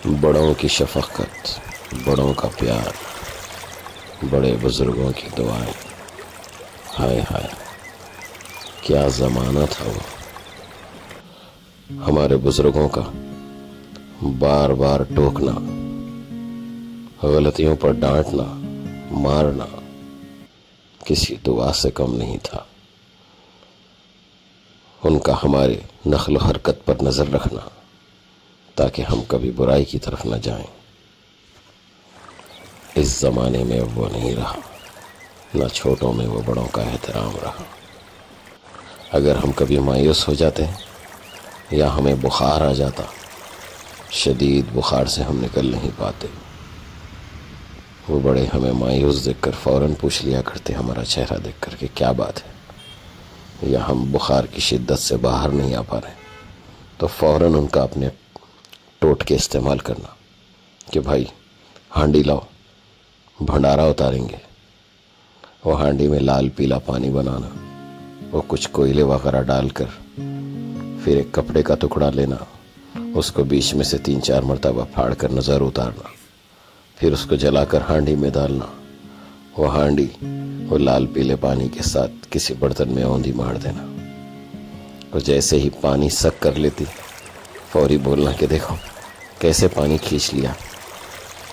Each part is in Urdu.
بڑوں کی شفقت، بڑوں کا پیار، بڑے بزرگوں کی دعائیں، ہائے ہائے کیا زمانہ تھا وہ۔ ہمارے بزرگوں کا بار بار ٹوکنا، غلطیوں پر ڈانٹنا، مارنا کسی دعا سے کم نہیں تھا۔ ان کا ہمارے نقل و حرکت پر نظر رکھنا تاکہ ہم کبھی برائی کی طرف نہ جائیں۔ اس زمانے میں وہ نہیں رہا، نہ چھوٹوں میں وہ بڑوں کا احترام رہا۔ اگر ہم کبھی مایوس ہو جاتے ہیں یا ہمیں بخار آ جاتا، شدید بخار سے ہم نکل نہیں پاتے، وہ بڑے ہمیں مایوس دیکھ کر فوراً پوچھ لیا کرتے ہمارا چہرہ دیکھ کر کہ کیا بات ہے، یا ہم بخار کی شدت سے باہر نہیں آ پا رہے تو فوراً ان کا اپنے ٹوٹکے استعمال کرنا کہ بھائی ہانڈی لاؤ، بھنڈارا اتاریں گے۔ وہ ہانڈی میں لال پیلا پانی بنانا، وہ کچھ کوئلے وغیرہ ڈال کر پھر ایک کپڑے کا ٹکڑا لینا، اس کو بیچ میں سے 3-4 مرتبہ پھاڑ کر نظر اتارنا، پھر اس کو جلا کر ہانڈی میں ڈالنا۔ وہ ہانڈی وہ لال پیلے پانی کے ساتھ کسی برتن میں اوندھی مار دینا، اور جیسے ہی پانی سک کر لیتی فوری بولنا کہ دیکھو کیسے پانی کھینچ لیا،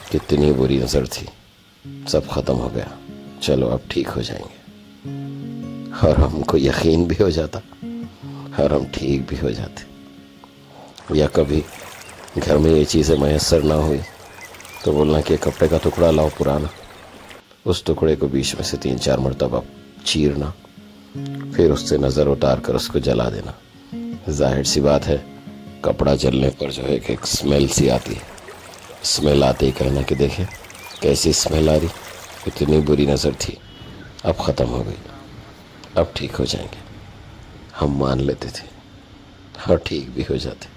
کتنی بری نظر تھی، سب ختم ہو گیا، چلو اب ٹھیک ہو جائیں گے۔ اور ہم کو یقین بھی ہو جاتا اور ہم ٹھیک بھی ہو جاتے۔ یا کبھی گھر میں یہ چیزیں میسر نہ ہوئی تو بولنا کہ کپڑے کا ٹکڑا لاؤ پرانا، اس ٹکڑے کو بیچ میں سے 3-4 مرتبہ چیرنا، پھر اس سے نظر اتار کر اس کو جلا دینا۔ ظاہر سی بات ہے کپڑا جلنے پر جو ہے کہ ایک اسمیل سی آتی ہے، اسمیل آتے ہی کہنا کہ دیکھیں کیسی اسمیل آ رہی، اتنی بری نظر تھی، اب ختم ہو گئی، اب ٹھیک ہو جائیں گے۔ ہم مان لیتے تھے اور ٹھیک بھی ہو جاتے۔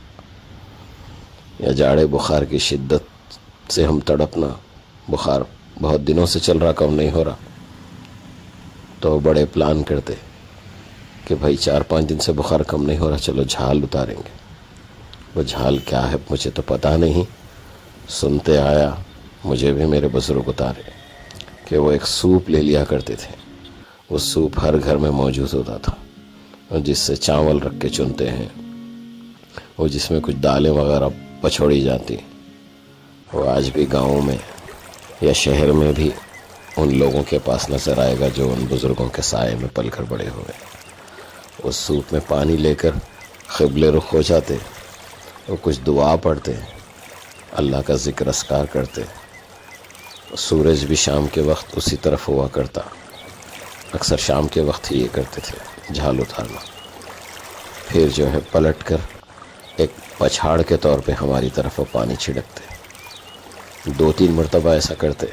یا جاڑے بخار کی شدت سے ہم تڑپنا، بخار بہت دنوں سے چل رہا، کم نہیں ہو رہا، تو بڑے پلان کرتے کہ بھائی 4-5 دن سے بخار کم نہیں ہو رہا، چلو جھال اتاریں گے۔ وہ جھال کیا ہے مجھے تو پتہ نہیں، سنتے آیا، مجھے بھی میرے بزرگ اتارے کہ وہ ایک سوپ لے لیا کرتے تھے۔ وہ سوپ ہر گھر میں موجود ہوتا تھا، اور جس سے چاول رکھ کے چنتے ہیں، وہ جس میں کچھ دالیں وغیرہ پچھوڑی جاتی۔ وہ آج بھی گاؤں میں یا شہر میں بھی ان لوگوں کے پاس نظر آئے گا جو ان بزرگوں کے سائے میں پل کر بڑے ہوئے۔ اس سوپ میں پانی لے کر قبلے رخ ہو جاتے، وہ کچھ دعا پڑھتے، اللہ کا ذکر اذکار کرتے۔ سورج بھی شام کے وقت اسی طرف ہوا کرتا، اکثر شام کے وقت ہی یہ کرتے تھے، جھال اتارنا۔ پھر جو ہے پلٹ کر ایک پچھاڑ کے طور پہ ہماری طرف وہ پانی چھڑکتے۔ 2-3 مرتبہ ایسا کرتے،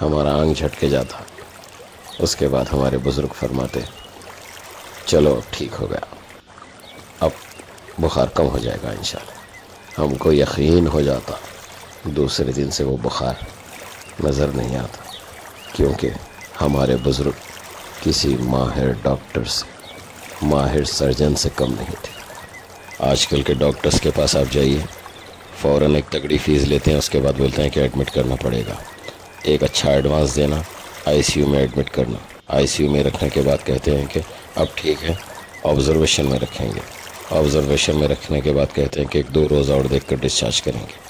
ہمارا آنگ جھٹکے جاتا۔ اس کے بعد ہمارے بزرگ فرماتے چلو ٹھیک ہو گیا، اب بخار کم ہو جائے گا انشاءاللہ۔ ہم کو یقین ہو جاتا دوسرے دن سے وہ بخار نظر نہیں آتا، کیونکہ ہمارے بزرگ کسی ماہر ڈاکٹر سے، ماہر سرجن سے کم نہیں تھے۔ آج کل کے ڈاکٹرز کے پاس آپ جائیے، فوراً ایک تگڑی فیس لیتے ہیں، اس کے بعد بولتے ہیں کہ ایڈمٹ کرنا پڑے گا، ایک اچھا ایڈوانس دینا، آئی سی یو میں ایڈمٹ کرنا، آئی سی یو میں رکھنے کے بعد کہتے ہیں کہ اب ٹھیک ہے، آبزرویشن میں رکھیں گے، آبزرویشن میں رکھنے کے بعد کہتے ہیں کہ 1-2 روز اور دیکھ کر ڈسچارج کریں گے۔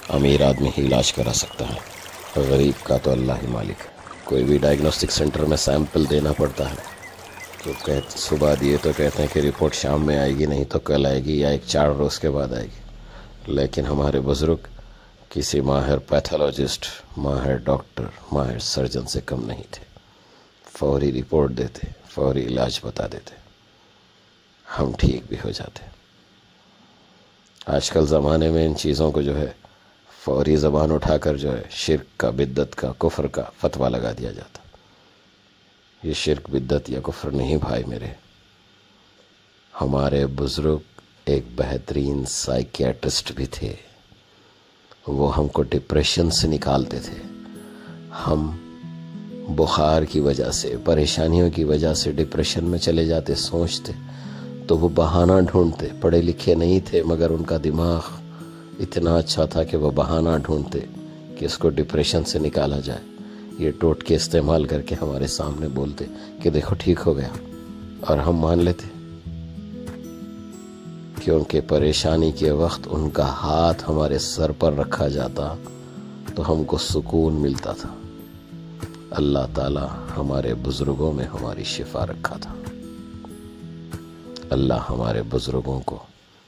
امیر آدمی ہی علاج کرا سکتا ہے، غریب کا تو اللہ ہی مالک ہے۔ کوئی بھی ڈائگنوسٹک سینٹر میں سیمپل دینا پڑتا ہے تو صبح دیے تو کہتے ہیں کہ رپورٹ شام میں آئے گی، نہیں تو کل آئے گی یا 4 روز کے بعد آئے گی۔ لیکن ہمارے بزرگ کسی ماہر پیتھولوجسٹ، ماہر ڈاکٹر، ماہر سرجن سے کم نہیں تھے، فوری رپورٹ دیتے، فوری علاج بتا دیتے، ہم ٹھیک بھی ہو جاتے۔ آج کل زمانے میں ان چیزوں کو جو ہے فوری زبان اٹھا کر جو ہے شرک کا، بدعت کا، کفر کا فتویٰ لگا دیا جاتا۔ یہ شرک، بدعت یا کفر نہیں بھائی میرے۔ ہمارے بزرگ ایک بہترین سائیکیٹرسٹ بھی تھے، وہ ہم کو ڈپریشن سے نکالتے تھے۔ ہم بخار کی وجہ سے، پریشانیوں کی وجہ سے ڈپریشن میں چلے جاتے، سوچتے تو وہ بہانہ ڈھونڈتے۔ پڑھے لکھے نہیں تھے مگر ان کا دماغ اتنا اچھا تھا کہ وہ بہانہ ڈھونڈتے کہ اس کو ڈپریشن سے نکالا جائے، یہ ٹوٹکے استعمال کر کے ہمارے سامنے بولتے کہ دیکھو ٹھیک ہو گیا، اور ہم مان لیتے کہ ان کے پریشانی کے وقت ان کا ہاتھ ہمارے سر پر رکھا جاتا تو ہم کو سکون ملتا تھا۔ اللہ تعالی ہمارے بزرگوں میں ہماری شفا رکھا تھا۔ اللہ ہمارے بزرگوں کو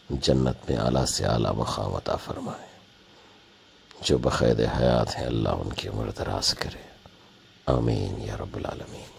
جنت میں اعلیٰ سے اعلیٰ مقام عطا فرمائے۔ جو بقید حیات ہیں اللہ ان کی عمر دراز کرے، آمین یا رب العالمین۔